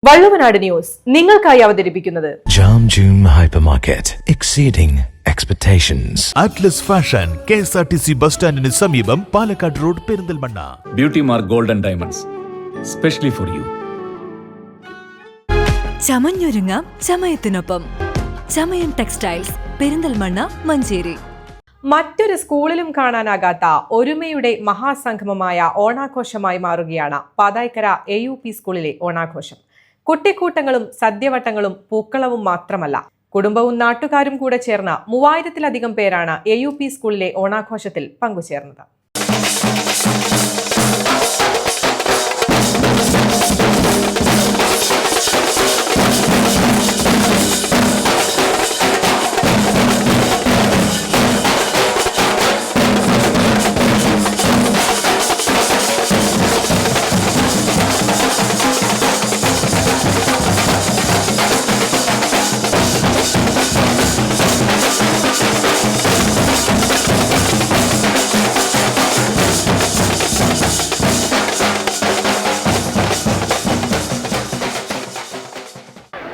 Valluvanad news നിങ്ങൾക്കായി അവതരിപ്പിക്കുന്നത് Jam Joom hypermarket exceeding expectations. Atlas Fashion KSRTC bus സ്റ്റാൻഡിന് സമീപം Palakkad road Perinthalmanna. Beauty Mark gold and diamonds specially for you. ചമഞ്ഞൊരുങ്ങാം ചമയത്തിനൊപ്പം. Chamayam textiles, Perinthalmanna, Manjeri. മറ്റൊരു സ്കൂളിലും കാണാനാകാത്ത ഒരുമയുടെ മഹാസംഗമമായ ഓണാഘോഷമായി മാറുകയാണ് പാതായ്ക്കര AUP സ്കൂളിലെ ഓണാഘോഷം. കുട്ടിക്കൂട്ടങ്ങളും സദ്യവട്ടങ്ങളും പൂക്കളവും മാത്രമല്ല, കുടുംബവും നാട്ടുകാരും കൂടെ ചേർന്ന 3000-ലധികം പേരാണ് AUP സ്കൂളിലെ ഓണാഘോഷത്തിൽ പങ്കുചേർന്നത്.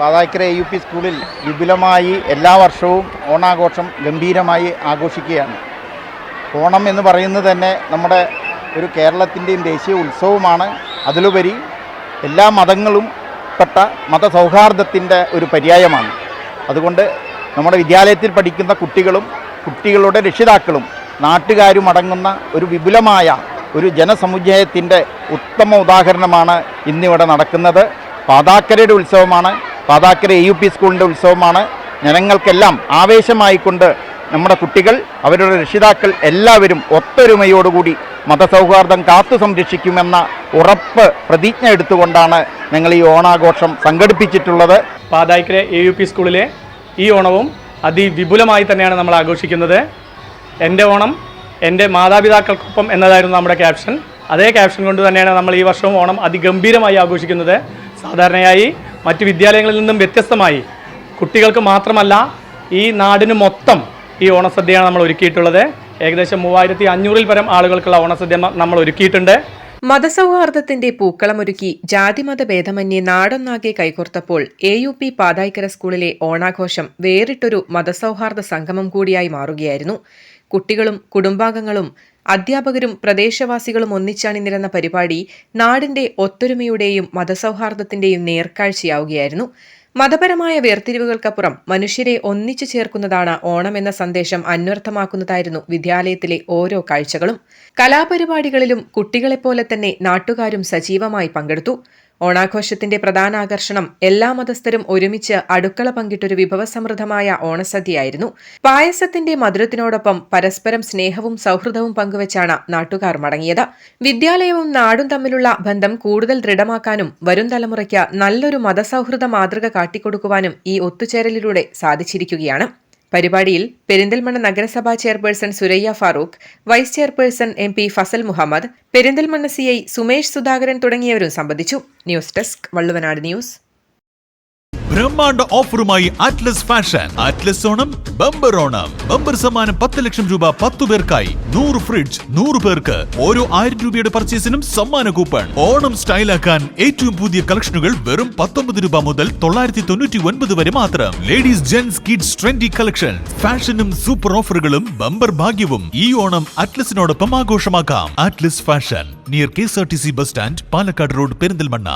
പാതായ്ക്കര AUP സ്കൂളിൽ വിപുലമായി എല്ലാ വർഷവും ഓണാഘോഷം ഗംഭീരമായി ആഘോഷിക്കുകയാണ്. ഓണം എന്ന് പറയുന്നത് തന്നെ നമ്മുടെ ഒരു കേരളത്തിൻ്റെയും ദേശീയ ഉത്സവമാണ്. അതിലുപരി എല്ലാ മതങ്ങളും പെട്ട മതസൗഹാർദ്ദത്തിൻ്റെ ഒരു പര്യായമാണ്. അതുകൊണ്ട് നമ്മുടെ വിദ്യാലയത്തിൽ പഠിക്കുന്ന കുട്ടികളും കുട്ടികളുടെ രക്ഷിതാക്കളും നാട്ടുകാരും അടങ്ങുന്ന ഒരു വിപുലമായ ഒരു ജനസമുച്ചയത്തിൻ്റെ ഉത്തമ ഉദാഹരണമാണ് ഇന്നിവിടെ നടക്കുന്നത്. പാതാക്കരയുടെ ഉത്സവമാണ്, പാതാക്കര AUP സ്കൂളിൻ്റെ ഉത്സവമാണ്. ജനങ്ങൾക്കെല്ലാം ആവേശമായിക്കൊണ്ട് നമ്മുടെ കുട്ടികൾ, അവരുടെ രക്ഷിതാക്കൾ എല്ലാവരും ഒത്തൊരുമയോടുകൂടി മതസൗഹാർദ്ദം കാത്തു സംരക്ഷിക്കുമെന്ന ഉറപ്പ് പ്രതിജ്ഞ എടുത്തുകൊണ്ടാണ് ഞങ്ങൾ ഈ ഓണാഘോഷം സംഘടിപ്പിച്ചിട്ടുള്ളത്. പാതായ്ക്കര AUP സ്കൂളിലെ ഈ ഓണവും അതിവിപുലമായി തന്നെയാണ് നമ്മൾ ആഘോഷിക്കുന്നത്. എൻ്റെ ഓണം എൻ്റെ മാതാപിതാക്കൾക്കൊപ്പം എന്നതായിരുന്നു നമ്മുടെ ക്യാപ്ഷൻ. അതേ ക്യാപ്ഷൻ കൊണ്ട് തന്നെയാണ് നമ്മൾ ഈ വർഷവും ഓണം അതിഗംഭീരമായി ആഘോഷിക്കുന്നത്. സാധാരണയായി മറ്റ് വിദ്യാലയങ്ങളിൽ നിന്നും വ്യത്യസ്തമായി കുട്ടികൾക്ക് മാത്രമല്ല, ഈ നാടിന് മൊത്തം ഈ ഓണസദ്യയാണ് നമ്മൾ ഒരുക്കിയിട്ടുള്ളത്. ഏകദേശം 3500-ൽ പരം ആളുകൾക്കുള്ള ഓണസദ്യ നമ്മൾ ഒരുക്കിയിട്ടുണ്ട്. മതസൗഹാർദ്ദത്തിന്റെ പൂക്കളമൊരുക്കി ജാതിമത ഭേദമന്യേ നാടൊന്നാകെ കൈകോർത്തപ്പോൾ AUP പാതായ്ക്കര സ്കൂളിലെ ഓണാഘോഷം വേറിട്ടൊരു മതസൗഹാർദ്ദ സംഗമം കൂടിയായി മാറുകയായിരുന്നു. കുട്ടികളും കുടുംബാംഗങ്ങളും അധ്യാപകരും പ്രദേശവാസികളും ഒന്നിച്ചണിനിരന്ന പരിപാടി നാടിന്റെ ഒത്തൊരുമയുടെയും മതസൗഹാർദ്ദത്തിന്റെയും നേർക്കാഴ്ചയാവുകയായിരുന്നു. മതപരമായ വേർതിരിവുകൾക്കപ്പുറം മനുഷ്യരെ ഒന്നിച്ചു ചേർക്കുന്നതാണ് ഓണം എന്ന സന്ദേശം അന്വർത്ഥമാക്കുന്നതായിരുന്നു വിദ്യാലയത്തിലെ ഓരോ കാഴ്ചകളും. കലാപരിപാടികളിലും കുട്ടികളെപ്പോലെ തന്നെ നാട്ടുകാരും സജീവമായി പങ്കെടുത്തു. ഓണാഘോഷത്തിന്റെ പ്രധാന ആകർഷണം എല്ലാ മതസ്ഥരും ഒരുമിച്ച് അടുക്കള പങ്കിട്ടൊരു വിഭവസമൃദ്ധമായ ഓണസദ്യയായിരുന്നു. പായസത്തിന്റെ മധുരത്തിനോടൊപ്പം പരസ്പരം സ്നേഹവും സൗഹൃദവും പങ്കുവച്ചാണ് നാട്ടുകാർ മടങ്ങിയത്. വിദ്യാലയവും നാടും തമ്മിലുള്ള ബന്ധം കൂടുതൽ ദൃഢമാക്കാനും വരും തലമുറയ്ക്ക് നല്ലൊരു മതസൗഹൃദ മാതൃക കാട്ടിക്കൊടുക്കുവാനും ഈ ഒത്തുചേരലിലൂടെ സാധിച്ചിരിക്കുകയാണ്. പരിപാടിയിൽ പെരിന്തൽമണ്ണ നഗരസഭാ chairperson Suraiya Farooq, vice chairperson MP Fazal Muhammad, Perinthalmanna CI Sumesh Sudhakaran തുടങ്ങിയവരും സംബന്ധിച്ചു. News desk Valluvanad news. ബ്രഹ്മാണ്ഡ ഓഫറുമായി Atlas Fashion. Atlas Onam bumper Onam. Bumper സമ്മാനം 10 ലക്ഷം രൂപ 10 പേർക്കായി. 100 ഫ്രിഡ്ജ് 100 പേർക്ക്. ഓരോ 1000 രൂപയുടെ പർച്ചേസിനും സമ്മാന കൂപ്പൺ. ഓണം സ്റ്റൈലാക്കാൻ ഏറ്റവും പുതിയ കളക്ഷനുകൾ വെറും 19 രൂപ മുതൽ 999 വരെ മാത്രം. Ladies, gents, kids trendy collection. ഫാഷനും സൂപ്പർ ഓഫറുകളും ബമ്പർ ഭാഗ്യവും ഈ ഓണം അറ്റ്ലസിനോടൊപ്പം ആഘോഷമാക്കാം. Atlas Fashion near KSRTC bus stand, Palakkad road, Perinthalmanna.